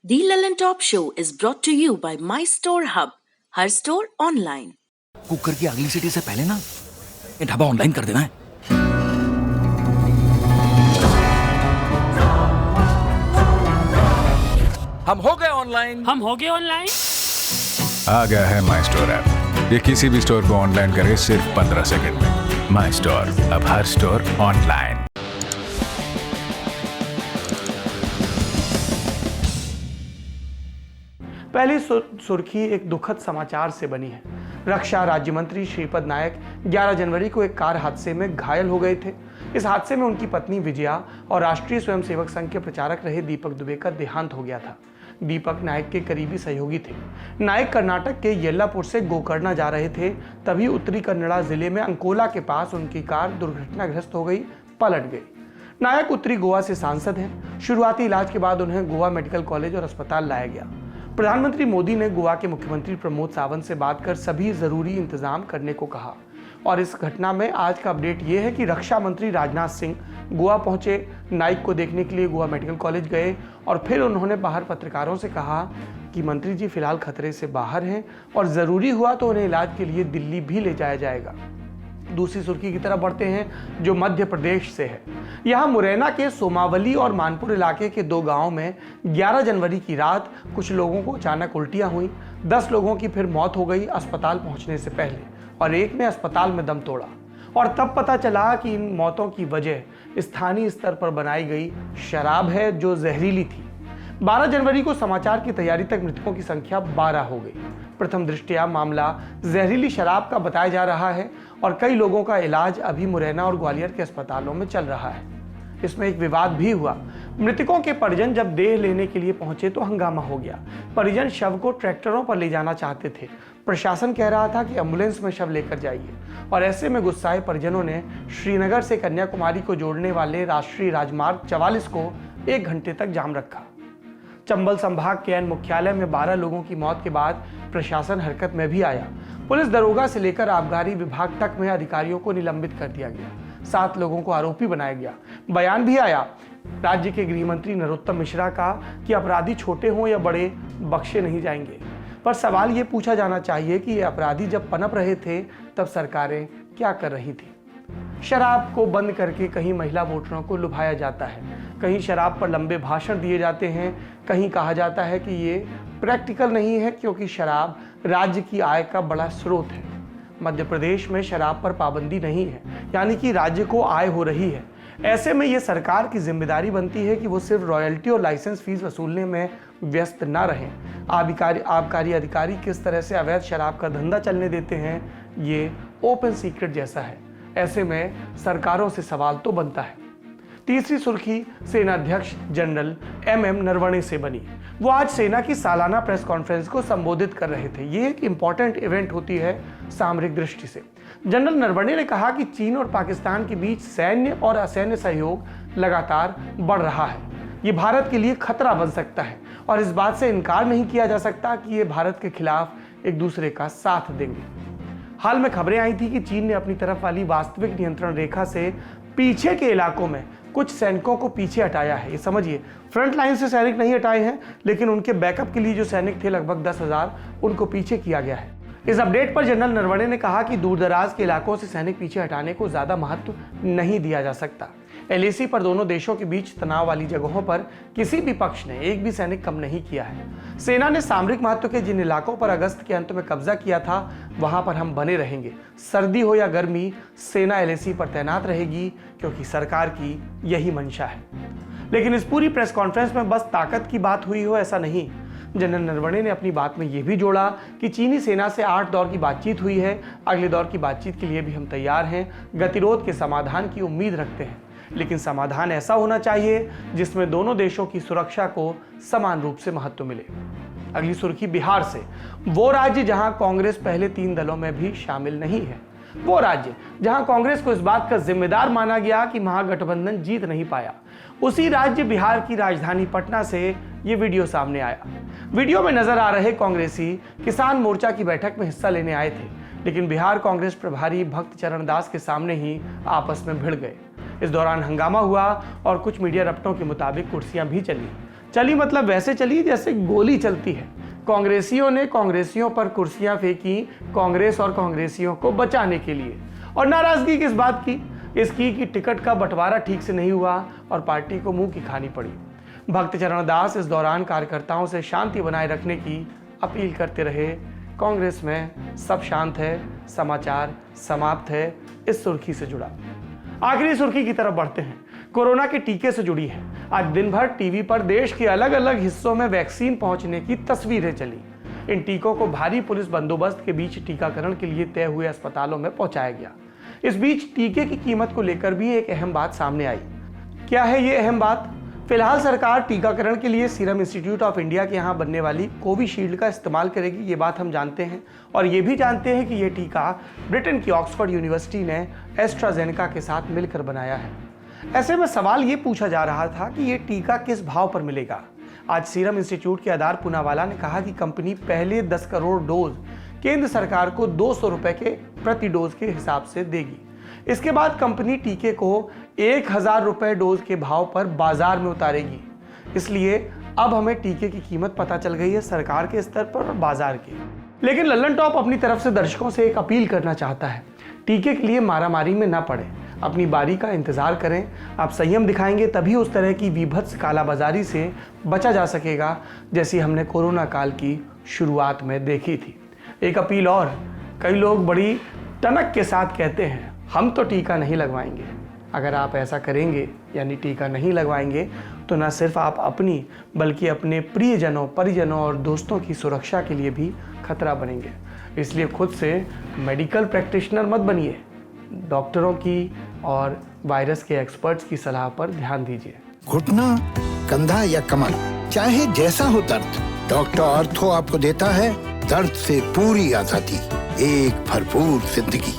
The Lellan Top Show is brought to you by My Store Hub, her store online. Cooker की अगली सीटी से पहले ना ये ढाबा ऑनलाइन कर देना है। हम हो गए ऑनलाइन। आ गया है माई स्टोर ऐप। ये किसी भी स्टोर को ऑनलाइन करे सिर्फ 15 सेकंड में। माई स्टोर, अब हर स्टोर ऑनलाइन। पहली सुर्खी एक दुखद समाचार से बनी है। रक्षा राज्य मंत्री श्रीपद नायक 11 जनवरी को एक कार हादसे में घायल हो गए थे। इस हादसे में उनकी पत्नी विजया और राष्ट्रीय स्वयंसेवक संघ के प्रचारक रहे दीपक दुबे का देहांत हो गया था। दीपक नायक के करीबी सहयोगी थे। नायक कर्नाटक के येल्लापुर से गोकर्णा जा रहे थे, तभी उत्तरी कन्नड़ा जिले में अंकोला के पास उनकी कार दुर्घटनाग्रस्त हो गई, पलट गई। नायक उत्तरी गोवा से सांसद हैं। शुरुआती इलाज के बाद उन्हें गोवा मेडिकल कॉलेज और अस्पताल लाया गया। प्रधानमंत्री मोदी ने गोवा के मुख्यमंत्री प्रमोद सावंत से बात कर सभी जरूरी इंतजाम करने को कहा। और इस घटना में आज का अपडेट ये है कि रक्षा मंत्री राजनाथ सिंह गोवा पहुंचे, नाइक को देखने के लिए गोवा मेडिकल कॉलेज गए और फिर उन्होंने बाहर पत्रकारों से कहा कि मंत्री जी फिलहाल खतरे से बाहर हैं और ज़रूरी हुआ तो उन्हें इलाज के लिए दिल्ली भी ले जाया जाएगा। दूसरी सुर्खी की तरफ बढ़ते हैं जो मध्य प्रदेश से है। यहाँ मुरैना के सोमावली और मानपुर इलाके के 2 गांवों में 11 जनवरी की रात कुछ लोगों को अचानक उल्टियां हुई। 10 लोगों की फिर मौत हो गई अस्पताल पहुंचने से पहले, और एक ने अस्पताल में दम तोड़ा। और तब पता चला कि इन मौतों की वजह स्थानीय स्तर पर बनाई गई शराब है जो जहरीली थी। 12 जनवरी को समाचार की तैयारी तक मृतकों की संख्या 12 हो गई। प्रथम दृष्टया मामला जहरीली शराब का बताया जा रहा है और कई लोगों का इलाज अभी मुरैना और ग्वालियर के अस्पतालों में चल रहा है। इसमें एक विवाद भी हुआ। मृतकों के परिजन जब देह लेने के लिए पहुंचे तो हंगामा हो गया। परिजन शव को ट्रैक्टरों पर ले जाना चाहते थे। प्रशासन कह रहा था कि एम्बुलेंस में शव लेकर जाइए, और ऐसे में गुस्साए परिजनों ने श्रीनगर से कन्याकुमारी को जोड़ने वाले राष्ट्रीय राजमार्ग 44 को 1 घंटे तक जाम रखा। चंबल संभाग के एन मुख्यालय में 12 लोगों की मौत के बाद प्रशासन हरकत में भी आया। पुलिस दरोगा से लेकर आबकारी विभाग तक में अधिकारियों को निलंबित कर दिया गया। 7 लोगों को आरोपी बनाया गया। बयान भी आया राज्य के गृह मंत्री नरोत्तम मिश्रा का कि अपराधी छोटे हों या बड़े बख्शे नहीं जाएंगे। पर सवाल ये पूछा जाना चाहिए कि ये अपराधी जब पनप रहे थे तब सरकारें क्या कर रही थी। शराब को बंद करके कहीं महिला वोटरों को लुभाया जाता है, कहीं शराब पर लंबे भाषण दिए जाते हैं, कहीं कहा जाता है कि ये प्रैक्टिकल नहीं है क्योंकि शराब राज्य की आय का बड़ा स्रोत है। मध्य प्रदेश में शराब पर पाबंदी नहीं है, यानी कि राज्य को आय हो रही है। ऐसे में ये सरकार की जिम्मेदारी बनती है कि वो सिर्फ रॉयल्टी और लाइसेंस फीस वसूलने में व्यस्त ना रहें। आबकारी अधिकारी किस तरह से अवैध शराब का धंधा चलने देते हैं, ये ओपन सीक्रेट जैसा है। ऐसे में सरकारों से सवाल तो बनता है। तीसरी सुर्खी सेना अध्यक्ष जनरल MM नरवणे से बनी। वो आज सेना की सालाना प्रेस कॉन्फ्रेंस को संबोधित कर रहे थे। ये एक इंपॉर्टेंट इवेंट होती है सामरिक दृष्टि से। जनरल नरवणे ने कहा कि चीन और पाकिस्तान के बीच सैन्य और असैन्य सहयोग लगातार बढ़ रहा है। ये भारत के लिए खतरा बन सकता है और इस बात से इनकार नहीं किया जा सकता कि ये भारत के खिलाफ एक दूसरे का साथ देंगे। हाल में खबरें आई थी कि चीन ने अपनी तरफ वाली वास्तविक नियंत्रण रेखा से पीछे के इलाकों में कुछ सैनिकों को पीछे हटाया है। ये समझिए, फ्रंट लाइन से सैनिक नहीं हटाए हैं, लेकिन उनके बैकअप के लिए जो सैनिक थे लगभग 10,000, उनको पीछे किया गया है। इस अपडेट पर जनरल नरवणे ने कहा कि दूरदराज के इलाकों से सैनिक पीछे हटाने को ज्यादा महत्व नहीं दिया जा सकता। LAC पर दोनों देशों के बीच तनाव वाली जगहों पर किसी भी पक्ष ने एक भी सैनिक कम नहीं किया है। सेना ने सामरिक महत्व के जिन इलाकों पर अगस्त के अंत में कब्जा किया था, वहां पर हम बने रहेंगे। सर्दी हो या गर्मी, सेना LAC पर तैनात रहेगी क्योंकि सरकार की यही मंशा है। लेकिन इस पूरी प्रेस कॉन्फ्रेंस में बस ताकत की बात हुई हो ऐसा नहीं। जनरल नरवणे ने अपनी बात में यह भी जोड़ा कि चीनी सेना से 8 दौर की बातचीत हुई है। अगले दौर की बातचीत के लिए भी हम तैयार हैं। गतिरोध के समाधान की उम्मीद रखते हैं, लेकिन समाधान ऐसा होना चाहिए जिसमें दोनों देशों की सुरक्षा को समान रूप से महत्व मिले। अगली सुर्खी बिहार से। वो राज्य जहां कांग्रेस पहले 3 दलों में भी शामिल नहीं है, वो राज्य जहां कांग्रेस को इस बात का जिम्मेदार माना गया कि महागठबंधन जीत नहीं पाया, उसी राज्य बिहार की राजधानी पटना से ये वीडियो सामने आया। वीडियो में नजर आ रहे कांग्रेसी किसान मोर्चा की बैठक में हिस्सा लेने आए थे, लेकिन बिहार कांग्रेस प्रभारी भक्त चरण दास के सामने ही आपस में भिड़ गए। इस दौरान हंगामा हुआ और कुछ मीडिया रप्टों के मुताबिक कुर्सियां भी चली। चली मतलब वैसे चली जैसे गोली चलती है। कांग्रेसियों ने कांग्रेसियों पर कुर्सियां फेंकी कांग्रेस और कांग्रेसियों को बचाने के लिए। और नाराजगी किस बात की? इसकी कि टिकट का बंटवारा ठीक से नहीं हुआ और पार्टी को मुंह की खानी पड़ी। भक्त चरण दास इस दौरान कार्यकर्ताओं से शांति बनाए रखने की अपील करते रहे। कांग्रेस में सब शांत है, समाचार समाप्त है, इस सुर्खी से जुड़ा। आखिरी सुर्खी की तरफ बढ़ते हैं। कोरोना के टीके से जुड़ी है। आज दिन भर टीवी पर देश के अलग अलग हिस्सों में वैक्सीन पहुंचने की तस्वीरें चली। इन टीकों को भारी पुलिस बंदोबस्त के बीच टीकाकरण के लिए तय हुए अस्पतालों में पहुंचाया गया। इस बीच टीके की कीमत को लेकर भी एक अहम बात सामने आई। क्या है ये अहम बात? फिलहाल सरकार टीकाकरण के लिए सीरम इंस्टीट्यूट ऑफ इंडिया के यहाँ बनने वाली कोविशील्ड का इस्तेमाल करेगी, ये बात हम जानते हैं। और ये भी जानते हैं कि ये टीका ब्रिटेन की ऑक्सफोर्ड यूनिवर्सिटी ने एस्ट्राजेनेका के साथ मिलकर बनाया है। ऐसे में सवाल ये पूछा जा रहा था कि ये टीका किस भाव पर मिलेगा। आज सीरम इंस्टीट्यूट के आधार पूनावाला ने कहा कि कंपनी पहले 10 करोड़ डोज केंद्र सरकार को 200 रुपए के प्रति डोज के हिसाब से देगी। इसके बाद कंपनी टीके को 1000 रुपए डोज के भाव पर बाजार में उतारेगी। इसलिए अब हमें टीके की कीमत पता चल गई है सरकार के स्तर पर और बाजार के। लेकिन लल्लन टॉप अपनी तरफ से दर्शकों से एक अपील करना चाहता है, टीके के लिए मारामारी में ना पड़े, अपनी बारी का इंतजार करें। आप संयम दिखाएंगे तभी उस तरह की विभत्स कालाबाजारी से बचा जा सकेगा जैसी हमने कोरोना काल की शुरुआत में देखी थी। एक अपील और, कई लोग बड़ी टनक के साथ कहते हैं हम तो टीका नहीं लगवाएंगे। अगर आप ऐसा करेंगे यानी टीका नहीं लगवाएंगे तो न सिर्फ आप अपनी बल्कि अपने प्रियजनों, परिजनों और दोस्तों की सुरक्षा के लिए भी खतरा बनेंगे। इसलिए खुद से मेडिकल प्रैक्टिशनर मत बनिए, डॉक्टरों की और वायरस के एक्सपर्ट्स की सलाह पर ध्यान दीजिए। घुटना, कंधा या कमर, चाहे जैसा हो दर्द, डॉक्टर ऑर्थो आपको देता है दर्द से पूरी आजादी, एक भरपूर जिंदगी।